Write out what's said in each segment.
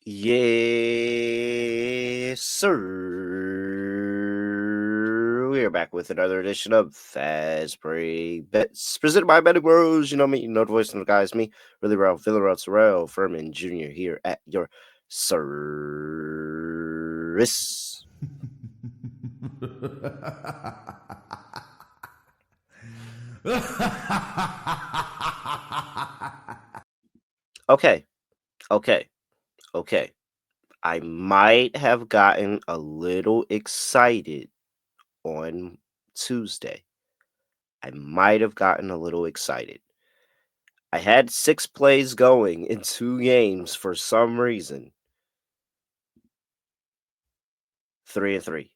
Yes, sir. We are back with another edition of Fast Break Bets, presented by BettingPros. You know me, you know the voice of the guys, me, really Ralph Terrell Furman Jr. here at your service. Okay, okay, okay. I might have gotten a little excited on Tuesday. I might have gotten a little excited. I had 6 plays going in 2 games for some reason. 3 and 3.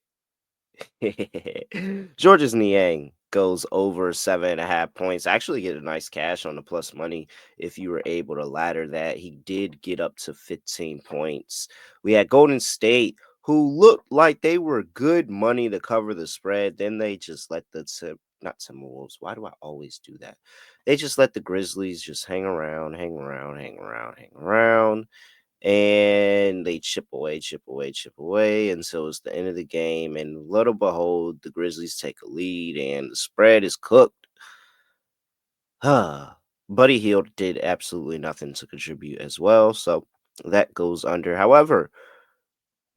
Georges Niang goes over 7.5 points. I actually get a nice cash on the plus money if you were able to ladder that. He did get up to 15 points. We had Golden State, who looked like they were good money to cover the spread. Then they just let not Timberwolves. Why do I always do that? They just let the Grizzlies just hang around, hang around, hang around, hang around, and they chip away, chip away, chip away until it's the end of the game. And little behold, the Grizzlies take a lead and the spread is cooked. Buddy Hield did absolutely nothing to contribute as well, so that goes under. However,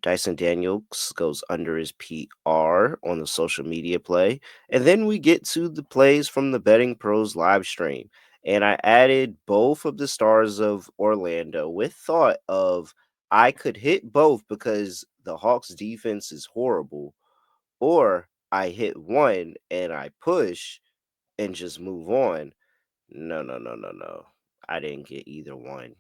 Dyson Daniels goes under his PR on the social media play. And then we get to the plays from the Betting Pros live stream. And I added both of the stars of Orlando with thought of I could hit both because the Hawks defense is horrible, or I hit one and I push and just move on. No, no, no, no, no. I didn't get either one.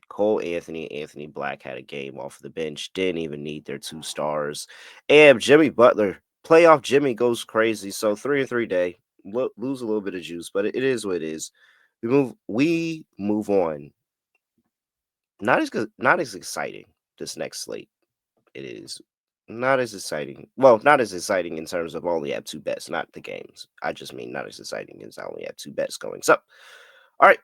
Cole Anthony Black had a game off the bench, didn't even need their 2 stars. And Jimmy Butler, playoff Jimmy goes crazy. So 3 and 3 day, lose a little bit of juice, but it is what it is. We move on. Not as good, not as exciting this next slate. It is not as exciting. Well, not as exciting in terms of only have 2 bets, not the games. I just mean not as exciting as I only have 2 bets going. So, all right,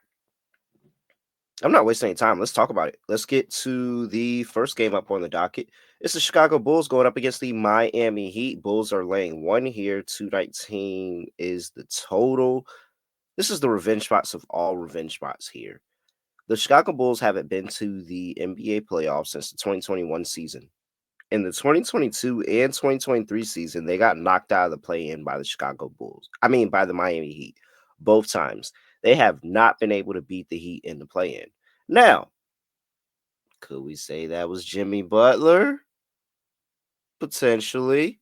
I'm not wasting any time. Let's talk about it. Let's get to the first game up on the docket. It's the Chicago Bulls going up against the Miami Heat. Bulls are laying 1 here. 219 is the total. This is the revenge spots of all revenge spots here. The Chicago Bulls haven't been to the NBA playoffs since the 2021 season. In the 2022 and 2023 season, they got knocked out of the play-in by the Chicago Bulls. I mean, by the Miami Heat. Both times. They have not been able to beat the Heat in the play-in. Now, could we say that was Jimmy Butler? Potentially.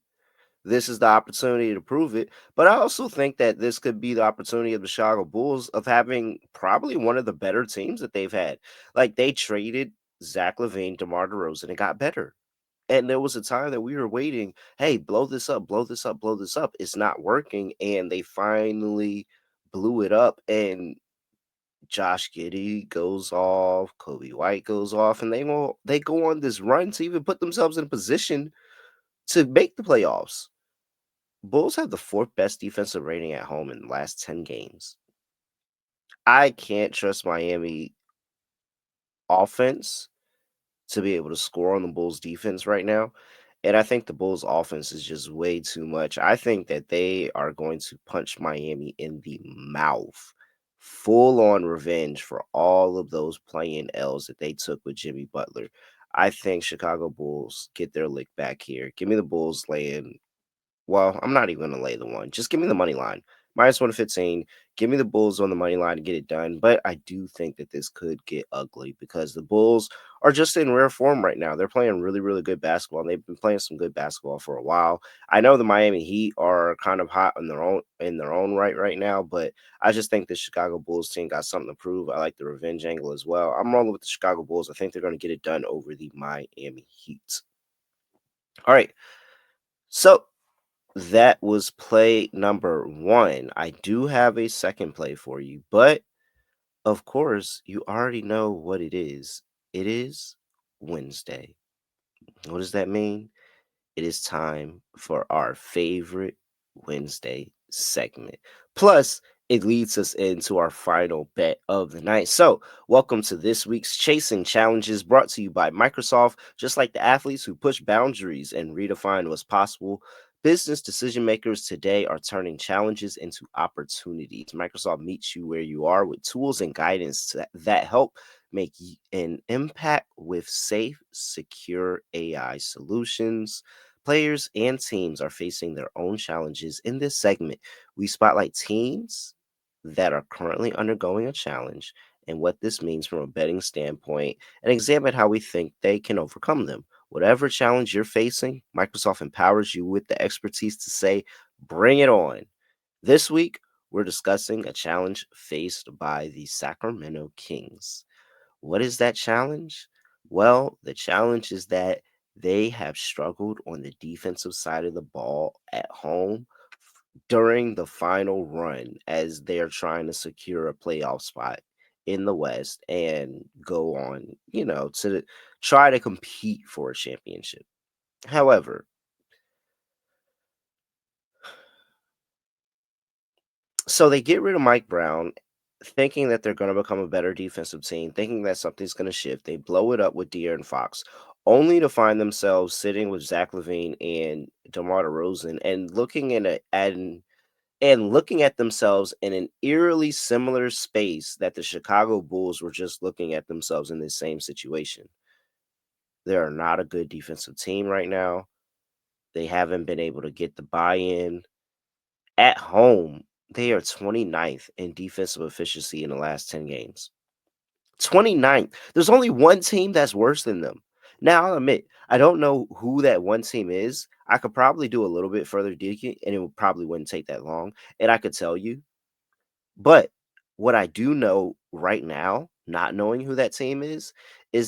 This is the opportunity to prove it. But I also think that this could be the opportunity of the Chicago Bulls of having probably one of the better teams that they've had. Like they traded Zach LaVine, DeMar DeRozan, and it got better. And there was a time that we were waiting, hey, blow this up, blow this up, blow this up. It's not working. And they finally blew it up. And Josh Giddey goes off, Kobe White goes off, and they go on this run to even put themselves in a position to make the playoffs. Bulls have the 4th best defensive rating at home in the last 10 games. I can't trust Miami offense to be able to score on the Bulls defense right now. And I think the Bulls offense is just way too much. I think that they are going to punch Miami in the mouth. Full on revenge for all of those playing L's that they took with Jimmy Butler. I think Chicago Bulls get their lick back here. Give me the Bulls laying. Well, I'm not even going to lay the one. Just give me the money line. -115. Give me the Bulls on the money line to get it done. But I do think that this could get ugly because the Bulls are just in rare form right now. They're playing really, really good basketball, and they've been playing some good basketball for a while. I know the Miami Heat are kind of hot in their own right now, but I just think the Chicago Bulls team got something to prove. I like the revenge angle as well. I'm rolling with the Chicago Bulls. I think they're going to get it done over the Miami Heat. All right. So that was play number 1. I do have a second play for you, but of course, you already know what it is. It is Wednesday. What does that mean? It is time for our favorite Wednesday segment. Plus, it leads us into our final bet of the night. So, welcome to this week's Chasing Challenges brought to you by Microsoft. Just like the athletes who push boundaries and redefine what's possible, business decision makers today are turning challenges into opportunities. Microsoft meets you where you are with tools and guidance that help make an impact with safe, secure AI solutions. Players and teams are facing their own challenges. In this segment, we spotlight teams that are currently undergoing a challenge and what this means from a betting standpoint and examine how we think they can overcome them. Whatever challenge you're facing, Microsoft empowers you with the expertise to say, bring it on. This week, we're discussing a challenge faced by the Sacramento Kings. What is that challenge? Well, the challenge is that they have struggled on the defensive side of the ball at home during the final run as they're trying to secure a playoff spot in the West and go on, to try to compete for a championship. However, so they get rid of Mike Brown, thinking that they're going to become a better defensive team, thinking that something's going to shift. They blow it up with De'Aaron Fox, only to find themselves sitting with Zach Levine and DeMar DeRozan and looking at themselves in an eerily similar space that the Chicago Bulls were just looking at themselves in this same situation. They are not a good defensive team right now. They haven't been able to get the buy-in. At home, they are 29th in defensive efficiency in the last 10 games. 29th. There's only one team that's worse than them. Now, I'll admit, I don't know who that one team is. I could probably do a little bit further digging, and probably wouldn't take that long. And I could tell you. But what I do know right now, not knowing who that team is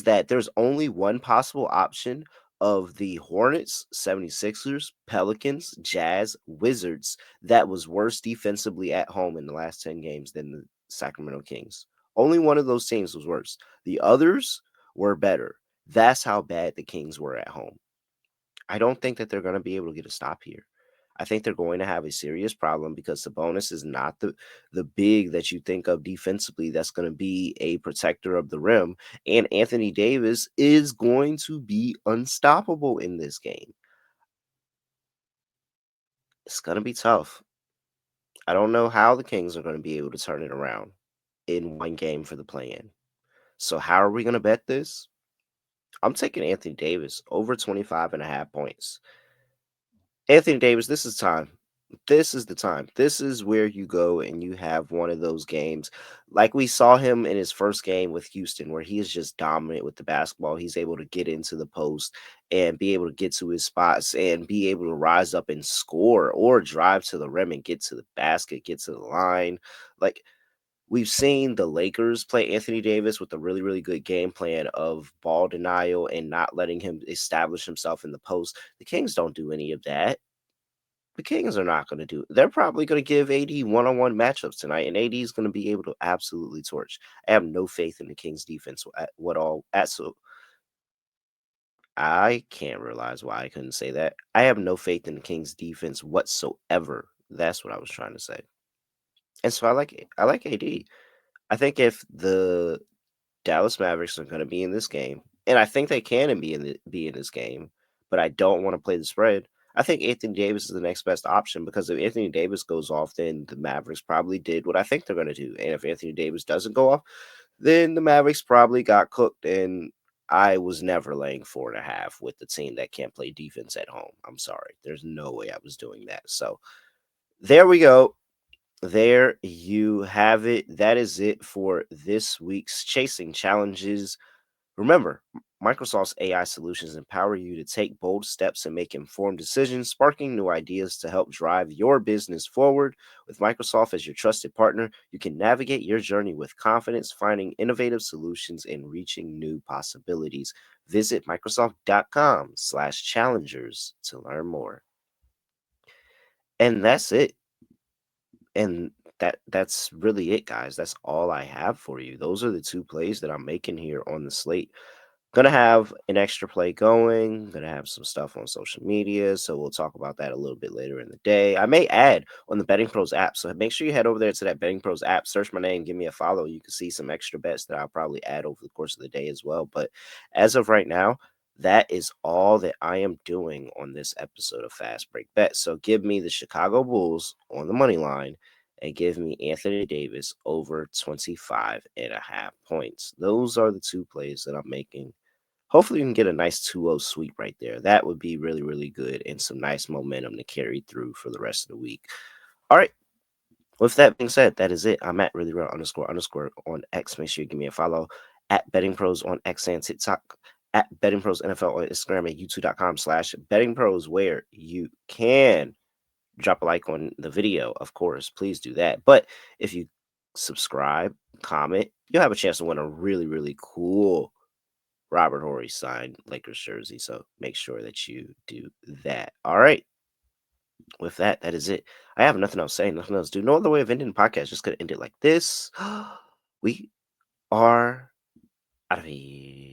that there's only one possible option of the Hornets, 76ers, Pelicans, Jazz, Wizards that was worse defensively at home in the last 10 games than the Sacramento Kings. Only one of those teams was worse. The others were better. That's how bad the Kings were at home. I don't think that they're going to be able to get a stop here. I think they're going to have a serious problem because Sabonis is not the big that you think of defensively that's going to be a protector of the rim, and Anthony Davis is going to be unstoppable in this game. It's going to be tough. I don't know how the Kings are going to be able to turn it around in one game for the play-in. So how are we going to bet this? I'm taking Anthony Davis over 25.5 points. Anthony Davis, this is time. This is the time. This is where you go and you have one of those games like we saw him in his first game with Houston, where he is just dominant with the basketball. He's able to get into the post and be able to get to his spots and be able to rise up and score or drive to the rim and get to the basket, get to the line. Like we've seen the Lakers play Anthony Davis with a really, really good game plan of ball denial and not letting him establish himself in the post. The Kings don't do any of that. The Kings are not going to do. They're probably going to give AD one-on-one matchups tonight, and AD is going to be able to absolutely torch. I have no faith in the Kings defense at what all. At so I can't realize why I couldn't say that. I have no faith in the Kings defense whatsoever. That's what I was trying to say. And so I like AD. I think if the Dallas Mavericks are going to be in this game, and I think they can and be in this game, but I don't want to play the spread. I think Anthony Davis is the next best option because if Anthony Davis goes off, then the Mavericks probably did what I think they're going to do. And if Anthony Davis doesn't go off, then the Mavericks probably got cooked. And I was never laying 4.5 with the team that can't play defense at home. I'm sorry. There's no way I was doing that. So there we go. There you have it. That is it for this week's Chasing Challenges. Remember, Microsoft's AI solutions empower you to take bold steps and make informed decisions, sparking new ideas to help drive your business forward. With Microsoft as your trusted partner, you can navigate your journey with confidence, finding innovative solutions and reaching new possibilities. Visit Microsoft.com/challengers to learn more. And that's it. And that's really it, guys. That's all I have for you. Those are the two plays that I'm making here on the slate. Gonna have an extra play going, gonna have some stuff on social media, so we'll talk about that a little bit later in the day. I may add on the Betting Pros app, so make sure you head over there to that Betting Pros app, search my name, give me a follow. You can see some extra bets that I'll probably add over the course of the day as well. But as of right now, that is all that I am doing on this episode of Fast Break Bet. So give me the Chicago Bulls on the money line and give me Anthony Davis over 25.5 points. Those are the two plays that I'm making. Hopefully, you can get a nice 2-0 sweep right there. That would be really, really good and some nice momentum to carry through for the rest of the week. All right. With that being said, that is it. I'm at really real __ on X. Make sure you give me a follow at Betting Pros on X and TikTok, at Betting Pros NFL on Instagram, and youtube.com/Betting Pros, where you can drop a like on the video. Of course, please do that. But if you subscribe, comment, you'll have a chance to win a really, really cool Robert Horry signed Lakers jersey. So make sure that you do that. All right. With that, that is it. I have nothing else saying, nothing else to do. No other way of ending the podcast. Just gonna end it like this. We are out of here.